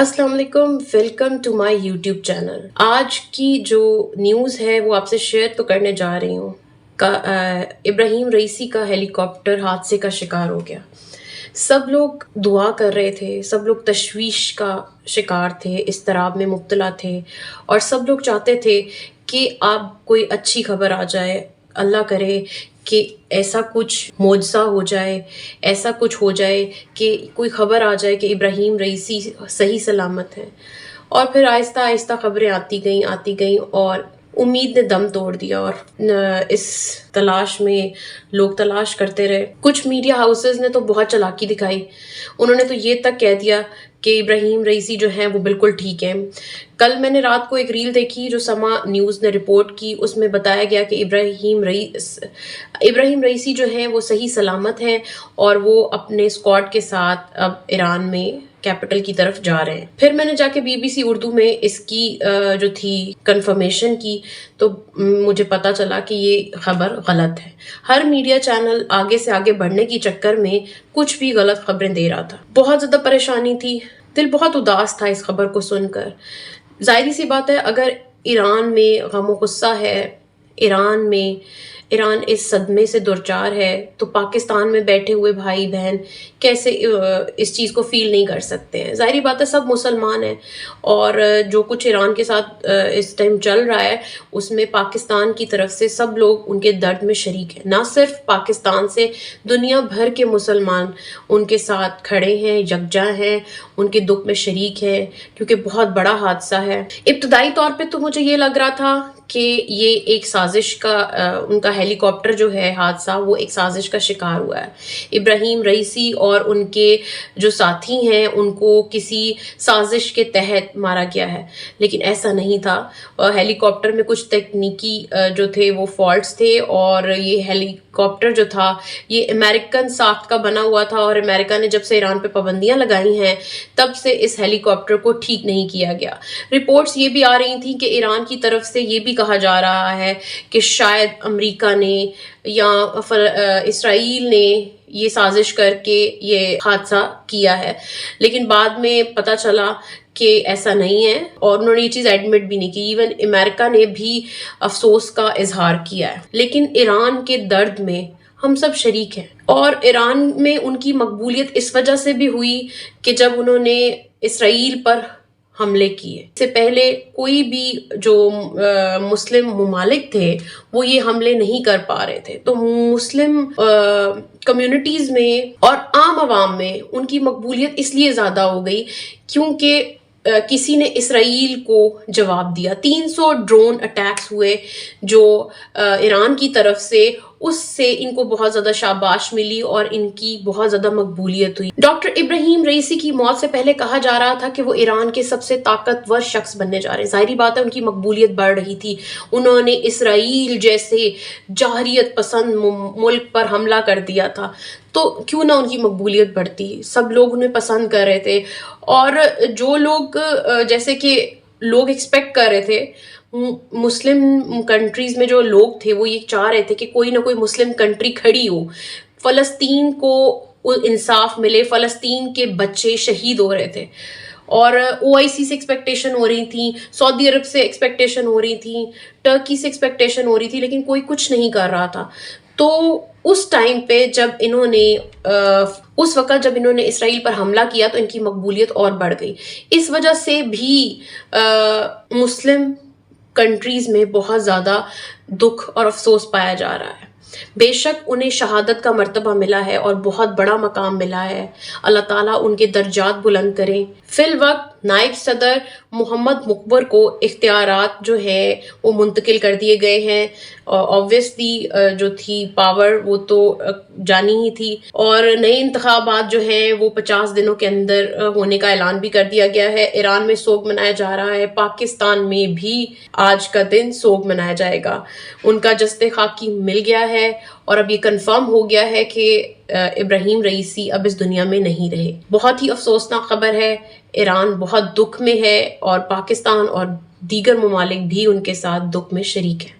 السلام علیکم، welcome to my YouTube channel. آج کی جو نیوز ہے وہ آپ سے شیئر تو کرنے جا رہی ہوں۔ ابراہیم رئیسی کا ہیلی کاپٹر حادثے کا شکار ہو گیا۔ سب لوگ دعا کر رہے تھے، سب لوگ تشویش کا شکار تھے، اضطراب میں مبتلا تھے، اور سب لوگ چاہتے تھے کہ اب کوئی اچھی خبر آ جائے۔ اللہ کرے کہ ایسا کچھ معجزہ ہو جائے، ایسا کچھ ہو جائے کہ کوئی خبر آ جائے کہ ابراہیم رئیسی صحیح سلامت ہے۔ اور پھر آہستہ آہستہ خبریں آتی گئیں اور امید نے دم توڑ دیا، اور اس تلاش میں لوگ تلاش کرتے رہے۔ کچھ میڈیا ہاؤسز نے تو بہت چالاکی دکھائی، انہوں نے تو یہ تک کہہ دیا کہ ابراہیم رئیسی جو ہیں وہ بالکل ٹھیک ہیں۔ کل میں نے رات کو ایک ریل دیکھی جو سما نیوز نے رپورٹ کی، اس میں بتایا گیا کہ ابراہیم رئیسی جو ہیں وہ صحیح سلامت ہیں، اور وہ اپنے اسکواڈ کے ساتھ اب ایران میں کیپٹل کی طرف جا رہے ہیں۔ پھر میں نے جا کے BBC اردو میں اس کی جو تھی کنفرمیشن کی، تو مجھے پتا چلا کہ یہ خبر غلط ہے۔ ہر میڈیا چینل آگے سے آگے بڑھنے کی چکر میں کچھ بھی غلط خبریں دے رہا تھا۔ بہت زیادہ پریشانی تھی، دل بہت اداس تھا اس خبر کو سن کر۔ ظاہری سی بات ہے، اگر ایران میں غم و غصہ ہے، ایران اس صدمے سے دوچار ہے، تو پاکستان میں بیٹھے ہوئے بھائی بہن کیسے اس چیز کو فیل نہیں کر سکتے ہیں؟ ظاہری بات ہے، سب مسلمان ہیں، اور جو کچھ ایران کے ساتھ اس ٹائم چل رہا ہے اس میں پاکستان کی طرف سے سب لوگ ان کے درد میں شریک ہیں۔ نہ صرف پاکستان سے، دنیا بھر کے مسلمان ان کے ساتھ کھڑے ہیں، یکجا ہیں، ان کے دکھ میں شریک ہیں، کیونکہ بہت بڑا حادثہ ہے۔ ابتدائی طور پہ تو مجھے یہ لگ رہا تھا کہ یہ ایک سازش کا، ان کا ہیلی کاپٹر جو ہے حادثہ وہ ایک سازش کا شکار ہوا ہے۔ ابراہیم رئیسی اور ان کے جو ساتھی ہیں ان کو کسی سازش کے تحت مارا گیا ہے، لیکن ایسا نہیں تھا۔ ہیلی کاپٹر میں کچھ تکنیکی جو تھے وہ فالٹس تھے، اور یہ ہیلی کاپٹر جو تھا یہ امریکن ساخت کا بنا ہوا تھا، اور امریکہ نے جب سے ایران پہ پابندیاں لگائی ہیں تب سے اس ہیلی کاپٹر کو ٹھیک نہیں کیا گیا۔ رپورٹس یہ بھی آ رہی تھیں کہ ایران کی طرف سے یہ بھی کہا جا رہا ہے کہ شاید امریکہ نے یا اسرائیل نے یہ سازش کر کے یہ حادثہ کیا ہے، لیکن بعد میں پتہ چلا کہ ایسا نہیں ہے، اور انہوں نے یہ چیز ایڈمٹ بھی نہیں کی۔ ایون امریکہ نے بھی افسوس کا اظہار کیا ہے۔ لیکن ایران کے درد میں ہم سب شریک ہیں، اور ایران میں ان کی مقبولیت اس وجہ سے بھی ہوئی کہ جب انہوں نے اسرائیل پر حملے کیے، اس سے پہلے کوئی بھی جو مسلم ممالک تھے وہ یہ حملے نہیں کر پا رہے تھے، تو مسلم کمیونٹیز میں اور عام عوام میں ان کی مقبولیت اس لیے زیادہ ہو گئی کیونکہ کسی نے اسرائیل کو جواب دیا۔ 300 ڈرون اٹیکس ہوئے جو ایران کی طرف سے، اس سے ان کو بہت زیادہ شاباش ملی اور ان کی بہت زیادہ مقبولیت ہوئی۔ ڈاکٹر ابراہیم رئیسی کی موت سے پہلے کہا جا رہا تھا کہ وہ ایران کے سب سے طاقتور شخص بننے جا رہے ہیں۔ ظاہری بات ہے ان کی مقبولیت بڑھ رہی تھی، انہوں نے اسرائیل جیسے جارحیت پسند ملک پر حملہ کر دیا تھا، تو کیوں نہ ان کی مقبولیت بڑھتی۔ سب لوگ انہیں پسند کر رہے تھے، اور جو لوگ جیسے کہ لوگ ایکسپیکٹ کر رہے تھے، مسلم کنٹریز میں جو لوگ تھے وہ یہ چاہ رہے تھے کہ کوئی نہ کوئی مسلم کنٹری کھڑی ہو، فلسطین کو انصاف ملے، فلسطین کے بچے شہید ہو رہے تھے، اور OIC سے ایکسپیکٹیشن ہو رہی تھی، سعودی عرب سے ایکسپیکٹیشن ہو رہی تھی، ٹرکی سے ایکسپیکٹیشن ہو رہی تھی، لیکن کوئی کچھ نہیں کر رہا تھا۔ تو اس ٹائم پہ اس وقت جب انہوں نے اسرائیل پر حملہ کیا تو ان کی مقبولیت اور بڑھ گئی۔ اس وجہ سے بھی مسلم کنٹریز میں بہت زیادہ دکھ اور افسوس پایا جا رہا ہے۔ بے شک انہیں شہادت کا مرتبہ ملا ہے اور بہت بڑا مقام ملا ہے، اللہ تعالیٰ ان کے درجات بلند کریں۔ فی الوقت نائب صدر محمد مقبر کو اختیارات جو ہے وہ منتقل کر دیے گئے ہیں۔ آبویسلی جو تھی پاور وہ تو جانی ہی تھی، اور نئے انتخابات جو ہیں وہ 50 دنوں کے اندر ہونے کا اعلان بھی کر دیا گیا ہے۔ ایران میں سوگ منایا جا رہا ہے، پاکستان میں بھی آج کا دن سوگ منایا جائے گا۔ ان کا جسد خاکی مل گیا ہے، اور اب یہ کنفرم ہو گیا ہے کہ ابراہیم رئیسی اب اس دنیا میں نہیں رہے۔ بہت ہی افسوسناک خبر ہے، ایران بہت دکھ میں ہے، اور پاکستان اور دیگر ممالک بھی ان کے ساتھ دکھ میں شریک ہیں۔